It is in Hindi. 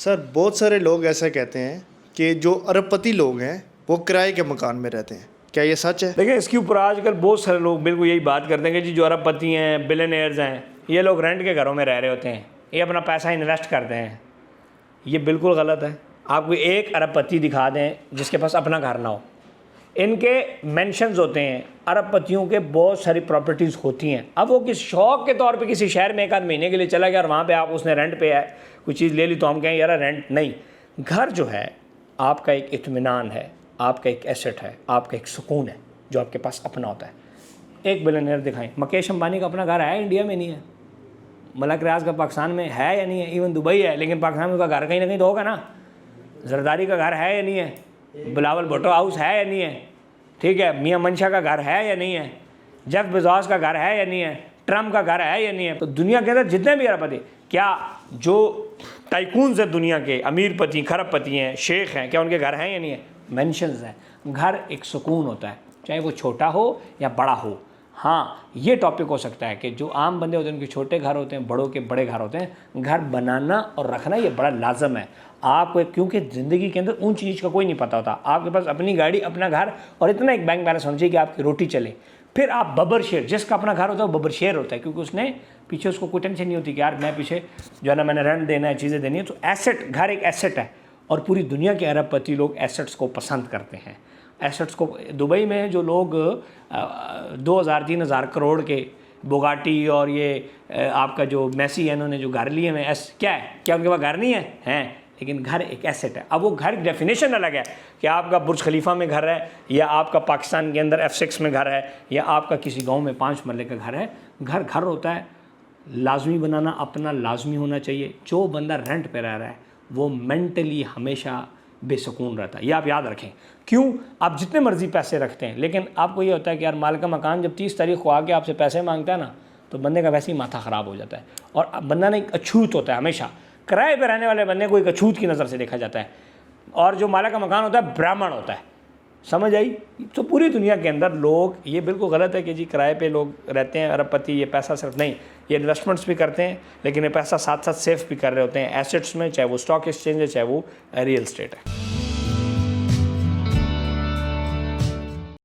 सर बहुत सारे लोग ऐसा कहते हैं कि जो अरबपति लोग हैं वो किराए के मकान में रहते हैं, क्या ये सच है? देखिए, इसके ऊपर आजकल बहुत सारे लोग बिल्कुल यही बात करते हैं कि जी जो अरबपति हैं, बिलियनियर्स हैं, ये लोग रेंट के घरों में रह रहे होते हैं, ये अपना पैसा इन्वेस्ट करते हैं। ये बिल्कुल गलत है। आपको एक अरबपति दिखा दें जिसके पास अपना घर ना हो। इनके मेंशंस होते हैं, अरबपतियों के बहुत सारी प्रॉपर्टीज़ होती हैं। अब वो किस शौक़ के तौर पे किसी शहर में एक आध महीने के लिए चला गया और वहाँ पे आप उसने रेंट पे है कोई चीज़ ले ली तो हम कहें यार रेंट नहीं। घर जो है आपका एक इत्मीनान है, आपका एक एसेट है, आपका एक सुकून है जो आपके पास अपना होता है। एक बिलियनियर दिखाएं, मुकेश अंबानी का अपना घर है, इंडिया में नहीं है। मलक रियाज का पाकिस्तान में है या नहीं है? इवन दुबई है, लेकिन पाकिस्तान में उसका घर कहीं ना कहीं तो होगा ना। जरदारी का घर है या नहीं है? बिलावल भुट्टो हाउस है या नहीं है? ठीक है, मियां मंशा का घर है या नहीं है? जेफ बेजोस का घर है या नहीं है? ट्रम्प का घर है या नहीं है? तो दुनिया के अंदर जितने भी अरबपति, क्या जो टाइकून्स हैं दुनिया के, अमीरपति, खरबपति हैं, शेख हैं, क्या उनके घर हैं या नहीं है? मेंशंस हैं। घर एक सुकून होता है, चाहे वो छोटा हो या बड़ा हो। हाँ, ये टॉपिक हो सकता है कि जो आम बंदे होते हैं उनके छोटे घर होते हैं, बड़ों के बड़े घर होते हैं। घर बनाना और रखना ये बड़ा लाजम है आपको, क्योंकि ज़िंदगी के अंदर ऊंची नीच का कोई नहीं पता होता। आपके पास अपनी गाड़ी, अपना घर और इतना एक बैंक बैलेंस होना चाहिए कि आपकी रोटी चले। फिर आप बबर शेर, जिसका अपना घर होता है वो बबर शेर होता है, क्योंकि उसने पीछे उसको कोई टेंशन नहीं होती कि यार मैं पीछे जो है ना मैंने रेंट देना है, चीज़ें देनी है। तो एसेट, घर एक एसेट है और पूरी दुनिया के अरबपति लोग एसेट्स को पसंद करते हैं। एसेट्स को, दुबई में जो लोग 2000-3000 करोड़ के बुगाटी और ये आपका जो मैसी है, इन्होंने जो घर लिए हैं, क्या है, क्या उनके पास घर नहीं है? हैं, लेकिन घर एक एसेट है। अब वो घर की डेफिनेशन अलग है कि आपका बुर्ज खलीफा में घर है, या आपका पाकिस्तान के अंदर F6 में घर है, या आपका किसी गांव में 5 मरले का घर है। घर घर होता है, लाजमी बनाना अपना लाजमी होना चाहिए। जो बंदा रेंट पे रह रहा है वो मेंटली हमेशा बेसुकून रहता है, ये आप याद रखें। क्यों? आप जितने मर्जी पैसे रखते हैं, लेकिन आपको ये होता है कि यार मालिक का मकान जब 30 तारीख को आके आपसे पैसे मांगता है ना, तो बंदे का वैसे ही माथा ख़राब हो जाता है। और बंदा ना एक अछूत होता है, हमेशा किराए पे रहने वाले बंदे को एक अछूत की नज़र से देखा जाता है। और जो मालिक का मकान होता है ब्राह्मण होता है। समझ आई? तो पूरी दुनिया के अंदर लोग, ये बिल्कुल गलत है कि जी किराए पे लोग रहते हैं अरबपति, ये पैसा सिर्फ नहीं, ये इन्वेस्टमेंट्स भी करते हैं, लेकिन ये पैसा साथ साथ सेफ भी कर रहे होते हैं एसेट्स में, चाहे वो स्टॉक एक्सचेंज है, चाहे वो रियल एस्टेट है।